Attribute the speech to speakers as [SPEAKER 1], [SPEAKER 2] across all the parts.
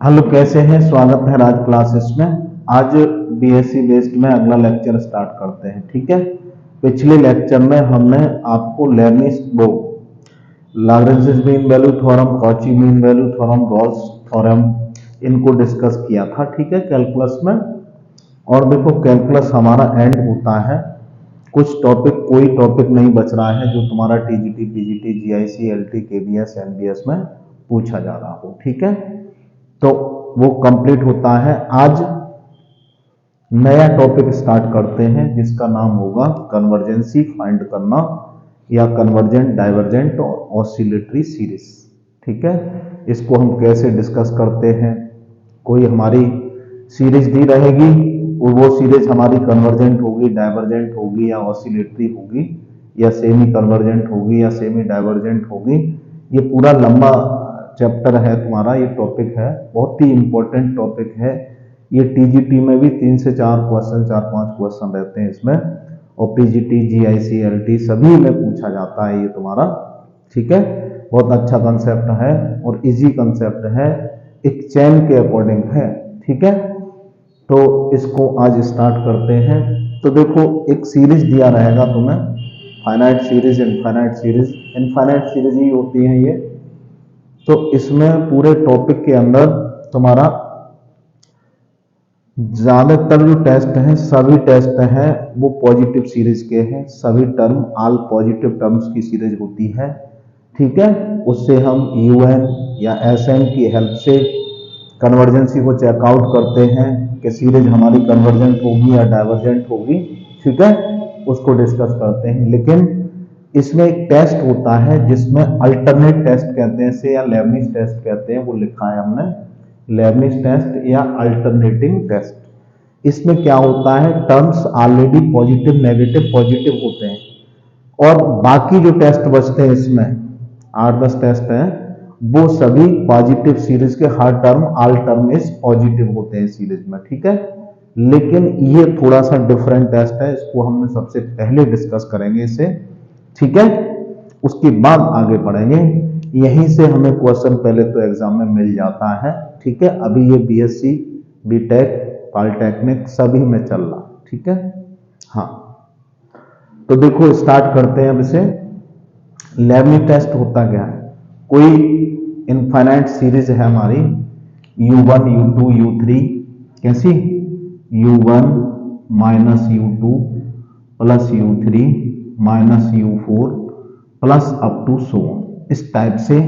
[SPEAKER 1] Hello, कैसे हैं? स्वागत है राज क्लासेस में। आज बीएससी बेस्ड में अगला लेक्चर स्टार्ट करते हैं। ठीक है। पिछले लेक्चर में हमने आपको लेबनिज वो Lagrange mean value theorem, Cauchy mean value theorem, Rolle's theorem इनको डिस्कस किया था। ठीक है, कैलकुलस में। और देखो, कैलकुलस हमारा एंड होता है, कुछ टॉपिक, कोई टॉपिक नहीं बच रहा है जो तुम्हारा TGT, PGT, GIC, LT, KBS, NBS में पूछा जा रहा हो। ठीक है, तो वो कंप्लीट होता है। आज नया टॉपिक स्टार्ट करते हैं जिसका नाम होगा कन्वर्जेंसी फाइंड करना, या कन्वर्जेंट, डाइवर्जेंट और ऑसिलेटरी सीरीज। ठीक है, इसको हम कैसे डिस्कस करते हैं। कोई हमारी सीरीज दी रहेगी, वो सीरीज हमारी कन्वर्जेंट होगी, डाइवर्जेंट होगी या ऑसिलेटरी होगी, या सेमी कन्वर्जेंट होगी या सेमी डाइवर्जेंट होगी। ये पूरा लंबा चैप्टर है तुम्हारा, ये टॉपिक है, बहुत ही इंपॉर्टेंट टॉपिक है। ये टीजीटी में भी 3 से 4 क्वेश्चन, 4-5 क्वेश्चन रहते हैं इसमें, और पीजीटी, जीआईसी, एलटी सभी में पूछा जाता है ये तुम्हारा। ठीक है, बहुत अच्छा कंसेप्ट है और इजी कंसेप्ट है, एक चैन के अकॉर्डिंग है। ठीक है, तो इसको आज स्टार्ट करते हैं। तो देखो, एक सीरीज दिया रहेगा तुम्हें, finite series, infinite series. Infinite series ही होती है ये। तो इसमें पूरे टॉपिक के अंदर तुम्हारा ज्यादातर जो टेस्ट हैं, सभी टेस्ट हैं वो पॉजिटिव सीरीज के हैं। सभी टर्म ऑल पॉजिटिव टर्म्स की सीरीज होती है। ठीक है, उससे हम यूएन या एसएन की हेल्प से कन्वर्जेंसी को चेकआउट करते हैं कि सीरीज हमारी कन्वर्जेंट होगी या डाइवर्जेंट होगी। ठीक है, उसको डिस्कस करते हैं। लेकिन इसमें एक टेस्ट होता है जिसमें अल्टरनेट टेस्ट कहते हैं इसे, या लेबनिज टेस्ट कहते हैं, वो लिखा है हमने, लेबनिज टेस्ट या अल्टरनेटिंग टेस्ट। इसमें क्या होता है, terms already positive, negative, positive होते हैं, और बाकी जो टेस्ट बचते हैं इसमें 8-10 टेस्ट हैं, वो सभी पॉजिटिव सीरीज के, हर term, all term is positive होते हैं सीरीज में। ठीक है, लेकिन ये थोड़ा सा डिफरेंट टेस्ट है, इसको हमने सबसे पहले डिस्कस करेंगे इसे। ठीक है, उसके बाद आगे बढ़ेंगे। यहीं से हमें क्वेश्चन पहले तो एग्जाम में मिल जाता है। ठीक है, अभी ये बीएससी, बीटेक, पॉलिटेक्निक सभी में चल रहा। ठीक है, हाँ, तो देखो स्टार्ट करते हैं अब इसे। लेबनिज टेस्ट होता क्या है, कोई इनफाइनाइट सीरीज है हमारी, u1, u2, u3, कैसी, u1 minus u2 plus u3 minus u4 plus up to so on. इस टाइप से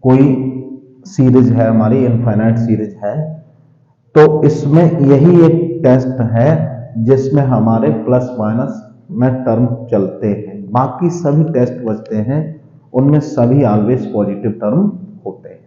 [SPEAKER 1] कोई सीरीज है हमारी, इनफाइनाइट सीरीज है। तो इसमें यही एक टेस्ट है जिसमें हमारे प्लस माइनस में टर्म चलते हैं, बाकी सभी टेस्ट बचते हैं, उनमें सभी ऑलवेज पॉजिटिव टर्म होते हैं।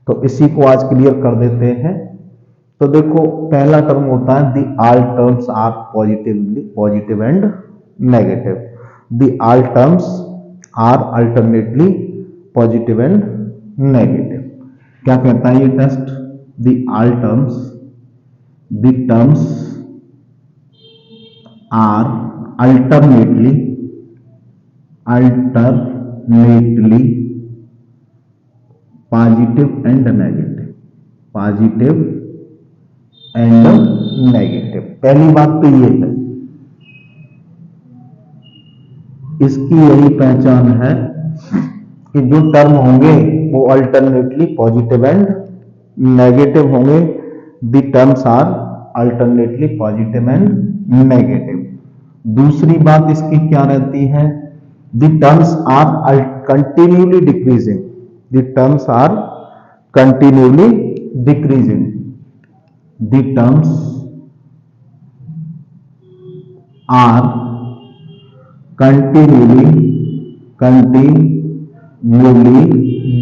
[SPEAKER 1] तो इसी को आज क्लियर कर देते हैं। तो देखो, पहला टर्म होता है the all terms are positively positive and negative. The all terms are alternately positive and negative. क्या कहता है ये test, the all terms, the terms are alternately positive and negative, positive and negative. पहली बात तो ये है, इसकी यही पहचान है कि जो टर्म होंगे वो अल्टरनेटली पॉजिटिव एंड नेगेटिव होंगे। The terms are alternately positive and negative. दूसरी बात इसकी क्या रहती है, the terms are continuously decreasing, the terms are continuously decreasing, the terms are continuously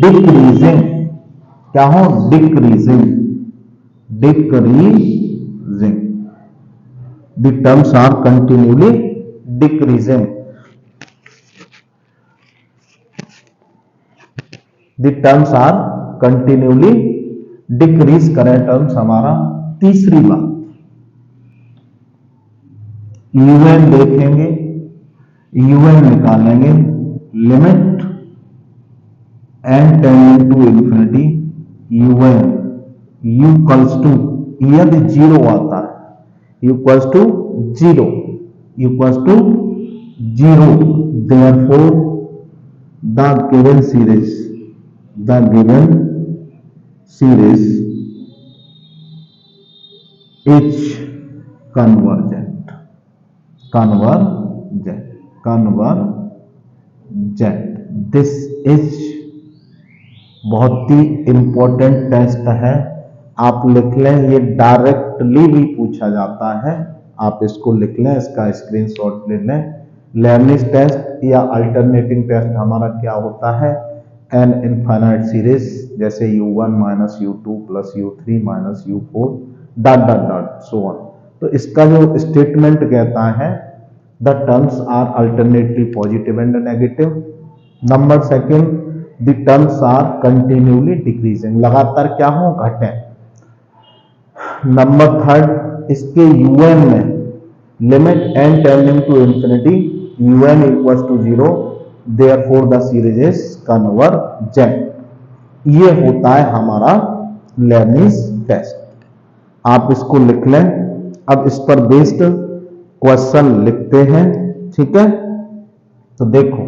[SPEAKER 1] decreasing. क्या हो, decreasing, decreasing. The terms are continuously decreasing. The terms are continuously decrease करें terms हमारा। तीसरी बात, यूएन देखेंगे, यूएन निकालेंगे, limit n tending to infinity, u n equals to, यदि zero आता है, equals to zero, equals to zero, therefore the given series, the given series is convergent, convergent, convergent. This is बहुत ही इंपॉर्टेंट टेस्ट है, आप लिख लें, ये डायरेक्टली भी पूछा जाता है, आप इसको लिख लें, इसका स्क्रीनशॉट ले लें। लेबनिज टेस्ट या अल्टरनेटिंग टेस्ट हमारा क्या होता है, एन इनफाइनाइट सीरीज, जैसे u1 minus u2 plus u3 minus u4 dot dot dot so on. तो इसका जो स्टेटमेंट कहता है, the terms are alternately positive and negative. Number second, the terms are continuously decreasing, लगातार क्या हो, घटे। नंबर थर्ड, इसके un में limit n tending to infinity, un equals to zero, therefore the series is convergent. ये होता है हमारा लेबनिज टेस्ट, आप इसको लिख लें। अब इस पर बेस्ड क्वेश्चन लिखते हैं, ठीक है। तो देखो,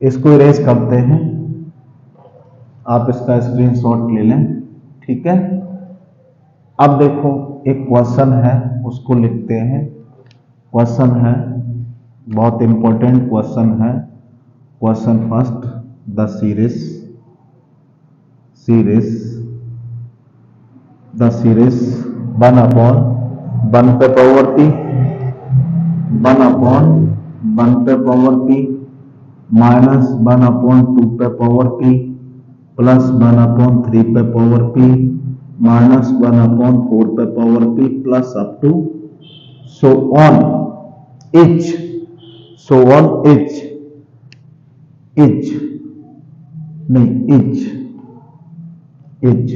[SPEAKER 1] इसको इरेज करते हैं, आप इसका स्क्रीनशॉट ले लें, ठीक है। अब देखो, एक क्वेश्चन है, उसको लिखते हैं। क्वेश्चन है, बहुत इंपॉर्टेंट क्वेश्चन है। Question first, the series one upon one पे power p, one upon one पे power p minus one upon two पे power p plus one upon three पे power p minus one upon four पे power p plus up to so on each, so on each, each नहीं each, each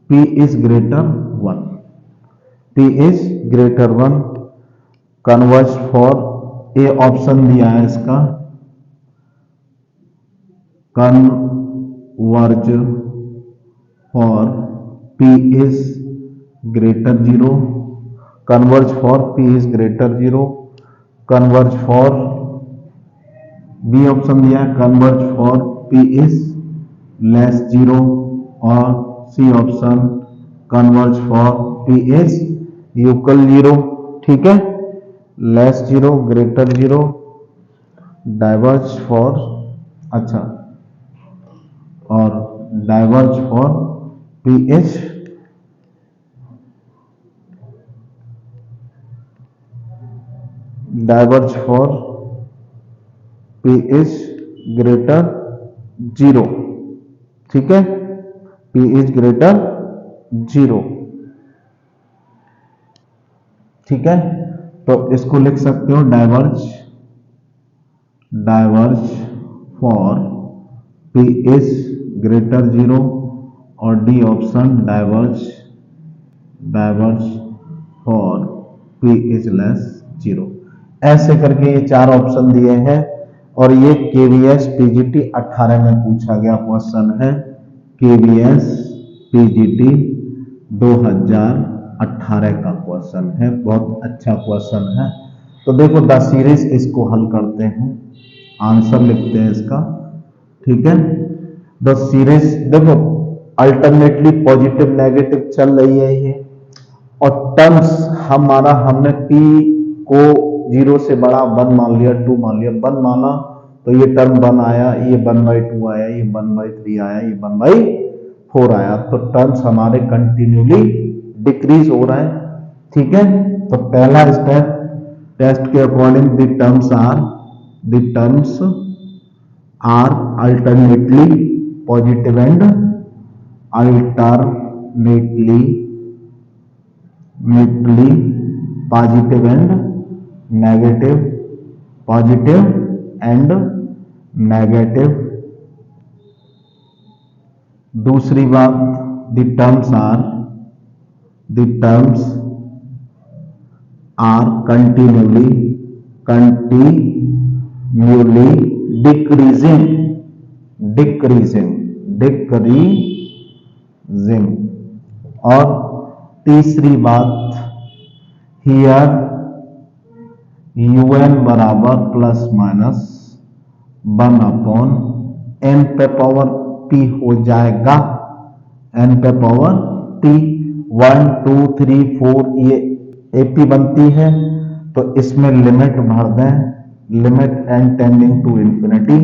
[SPEAKER 1] p is greater one, p is greater one, converge for, A option दिया है इसका, converge for p is greater zero, converge for p is greater zero, converge for, B option दिया है, converge for p is less zero, और C option converge for p is equal zero, ठीक है। Less zero, greater zero, diverge for, अच्छा, और diverge for p is diverge for p is greater zero, ठीक है, p is greater zero, ठीक है। तो इसको लिख सकते हो, diverge, diverge for p is greater zero, और D option diverge, diverge for p is less zero. ऐसे करके ये चार ऑप्शन दिए हैं, और ये KVS PGT 18 में पूछा गया क्वेश्चन है, KVS PGT 2018 का क्वेश्चन है, बहुत अच्छा क्वेश्चन है। तो देखो, द सीरीज, इसको हल करते हैं, आंसर लिखते हैं इसका, ठीक है। द सीरीज, देखो अल्टरनेटली पॉजिटिव नेगेटिव चल रही है ये, और टर्म्स हमारा, हमने p को जीरो से बड़ा वन मान लिया, टू मान लिया, वन माना तो ये टर्म वन आया, ये वन बाई टू आया, ये वन बाई थ्री आया, ये वन बाई फोर आया, तो टर्म्स हमारे कंटिन्यूली डिक्रीज हो रहे हैं, ठीक है। तो पहला स्टेप टेस्ट के according, the terms are alternately positive and alternately positive and negative, positive and negative. दूसरी बात, the terms are continuously decreasing, और तीसरी बात हियर un बराबर प्लस माइनस 1/n पे पावर p हो जाएगा, n पे पावर t। 1 2 3 4 ये ap बनती है, तो इसमें लिमिट भर दें, limit n tending to infinity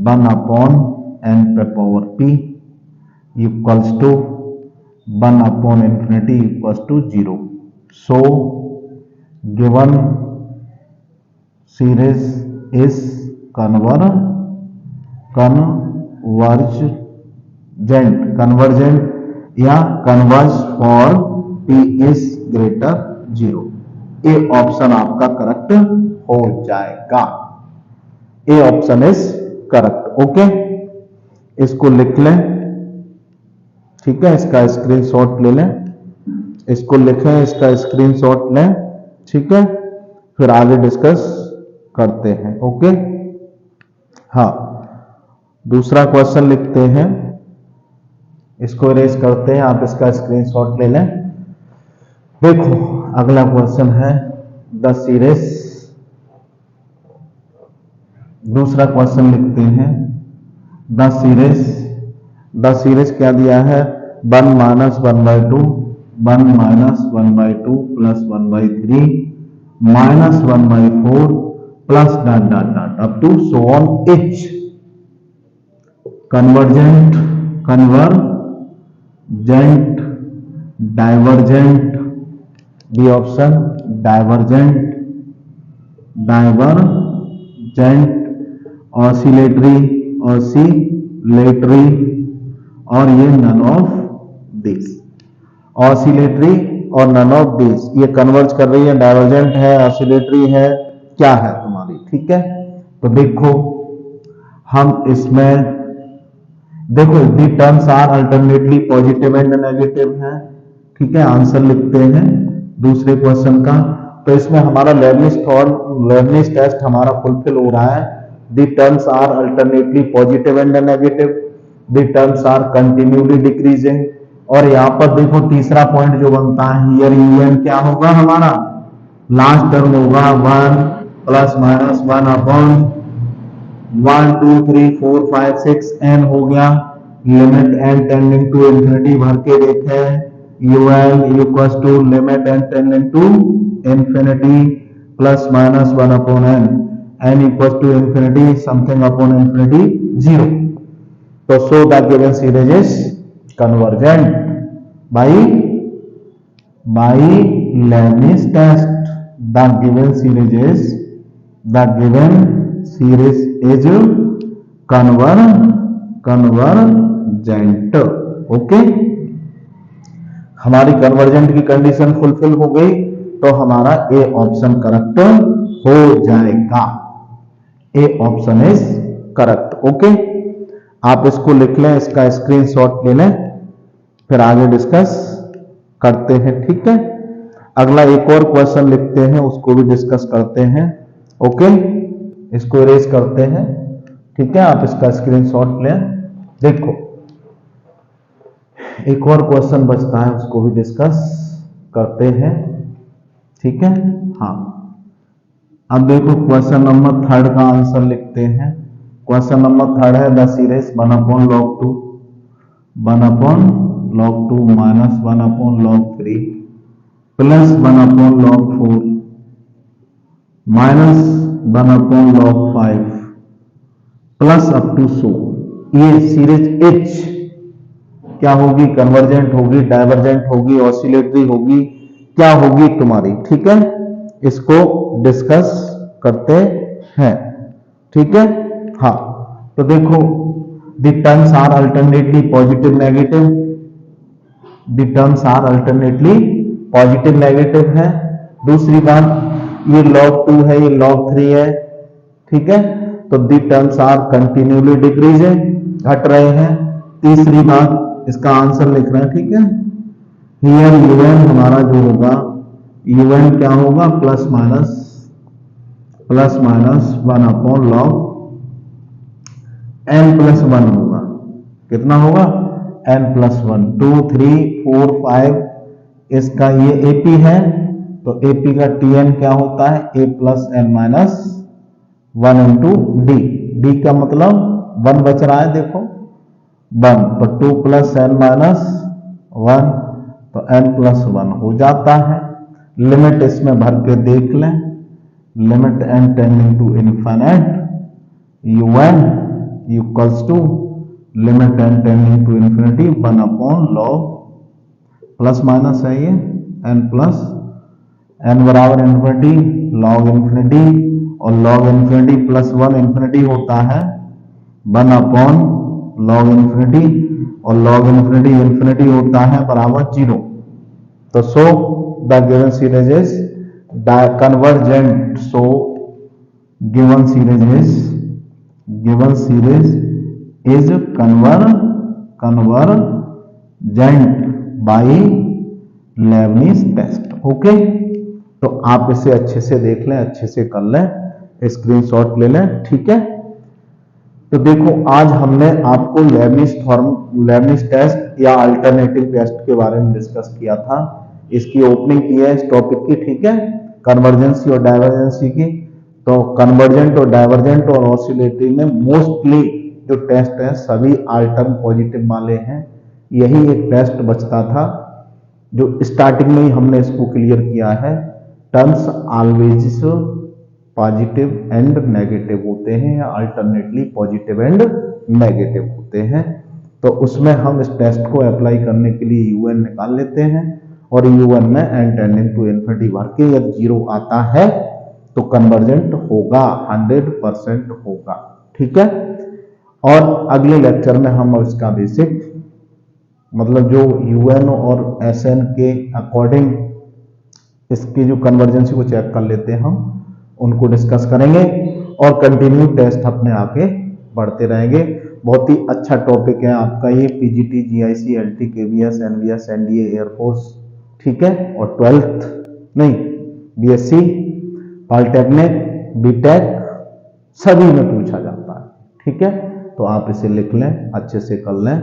[SPEAKER 1] 1/n पे power p equals to 1/infinity equals to 0। So given series is convergent या converge for p is greater 0। A option आपका करेक्ट हो जाएगा, A option is correct. Okay, इसको लिख लें, ठीक है, इसका स्क्रीनशॉट ले लें, इसको लिखें, इसका स्क्रीनशॉट लें, ठीक है, फिर आगे डिस्कस करते हैं। ओके, हाँ, दूसरा क्वेश्चन लिखते हैं, इसको इरेज करते हैं, आप इसका स्क्रीनशॉट ले लें। देखो अगला क्वेश्चन है द सीरीज, दूसरा क्वेश्चन लिखते हैं द सीरीज क्या दिया है, 1 - 1/2 1 - 1/2 plus 1/3 -1/4 plus dot dot dot up to so on each convergent divergent, B option divergent oscillatory और ये नन ऑफ दिस, ऑसिलेटरी और नन ऑफ दिस, ये कन्वर्ज कर रही है, डाइवर्जेंट है, ऑसिलेटरी है, क्या है तुम्हारी, ठीक है। तो देखो हम इसमें देखो the terms are alternately positive and negative है, ठीक है, आंसर लिखते हैं दूसरे क्वेश्चन का। तो इसमें हमारा लेबनिज टेस्ट हमारा फुलफिल हो रहा है। The terms are alternately positive and negative, the terms are continuously decreasing, और यहाँ पर देखो तीसरा पॉइंट जो बनता है हियर un क्या होगा, हमारा लास्ट टर्म होगा 1 ± 1/1 2 3 4 5 6 n हो गया, limit n tending to infinity भर के देखे, un equals to limit n tending to infinity plus minus 1/n, n equals to infinity something upon infinity 0। तो so the given series is convergent by Leibniz test. The given series is convergent। Okay, हमारी convergent की condition fulfil हो गई, तो हमारा A option correct हो जाएगा, A option is correct. Okay, आप इसको लिख लें, इसका स्क्रीनशॉट ले लें, फिर आगे डिस्कस करते हैं, ठीक है। अगला एक और क्वेश्चन लिखते हैं, उसको भी डिस्कस करते हैं। ओके, इसको इरेज करते हैं, ठीक है, आप इसका स्क्रीनशॉट लें। देखो एक और क्वेश्चन बचता है, उसको भी डिस्कस करते हैं, ठीक है। हाँ, अब देखो क्वेश्चन नंबर 3 का आंसर लिखते हैं। क्वेश्चन नंबर 3 है the series 1/log2 minus 1/log3 plus 1/log4 minus 1/log5 plus up to so. ये सीरीज एच क्या होगी, कन्वर्जेंट होगी, डाइवर्जेंट होगी, ऑसिलेटरी होगी, क्या होगी तुम्हारी, ठीक है। इसको डिस्कस करते हैं, ठीक है। हाँ, तो देखो the terms are alternately positive negative, the terms are alternately positive negative है। दूसरी बात ये log2 है, ये log3 है, ठीक है, तो the terms are continuously decreasing, घट रहे हैं। तीसरी बात इसका आंसर लिख रहे हैं, ठीक है। हियर un हमारा जो होगा, un क्या होगा, प्लस माइनस 1/log n + 1 होगा, कितना होगा n+1, 2 3 4 5 इसका ये AP है, तो AP का Tn क्या होता है, a plus n minus 1 into D. D का मतलब 1 बच रहा है, देखो 1, तो 2 प्लस n माइनस 1, तो n+1 हो जाता है। लिमिट इसमें भर के देख लें, limit n tending to infinite un equals to limit n tending to infinity 1 upon log, plus minus है ये n प्लस n बराबर इन्फिनिटी लॉग इन्फिनिटी, और लॉग इन्फिनिटी प्लस 1 इन्फिनिटी होता है 1 अपॉन लॉग इन्फिनिटी, और लॉग इन्फिनिटी इन्फिनिटी होता है बराबर 0। तो so the given series is convergent, so given series is convergent by Leibniz test. Okay, तो आप इसे अच्छे से देख लें, अच्छे से कर लें, स्क्रीनशॉट ले लें, ठीक है। तो देखो आज हमने आपको लेबनिज टेस्ट या अल्टरनेटिव टेस्ट के बारे में डिस्कस किया था, इसकी ओपनिंग की है इस टॉपिक की, ठीक है, कन्वर्जेंसी और डाइवर्जेंसी की। तो कन्वर्जेंट और डाइवर्जेंट और ऑसिलेटरी में मोस्टली जो टेस्ट है सभी अल्टर्न पॉजिटिव वाले हैं। यही एक टेस्ट बचता था जो स्टार्टिंग में ही हमने इसको क्लियर किया है, terms always positive and negative होते हैं या अल्टरनेटली पॉजिटिव एंड नेगेटिव होते हैं। तो उसमें हम इस टेस्ट को अप्लाई करने के लिए UN निकाल लेते हैं, और UN में n टेंडिंग टू इन्फिनिटी भर के यदि 0 आता है तो कन्वर्जेंट होगा, 100% होगा, ठीक है। और अगले लेक्चर में हम इसका बेसिक मतलब जो UN और SN के अकॉर्डिंग इसकी जो कन्वर्जेंसी को चेक कर लेते हैं, हम उनको डिस्कस करेंगे और कंटिन्यू टेस्ट अपने आगे बढ़ते रहेंगे। बहुत ही अच्छा टॉपिक है आपका ये, PGT, GIC, LT, KVS, NVS, NDA, air force, ठीक है, और 12th नहीं BSc, पॉलिटेक्निक, BTech सभी में पूछा जाता है, ठीक है। तो आप इसे लिख लें, अच्छे से कर लें,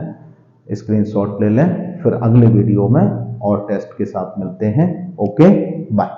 [SPEAKER 1] स्क्रीनशॉट ले लें, फिर अगले वीडियो में और टेस्ट के साथ मिलते हैं। Okay, bye.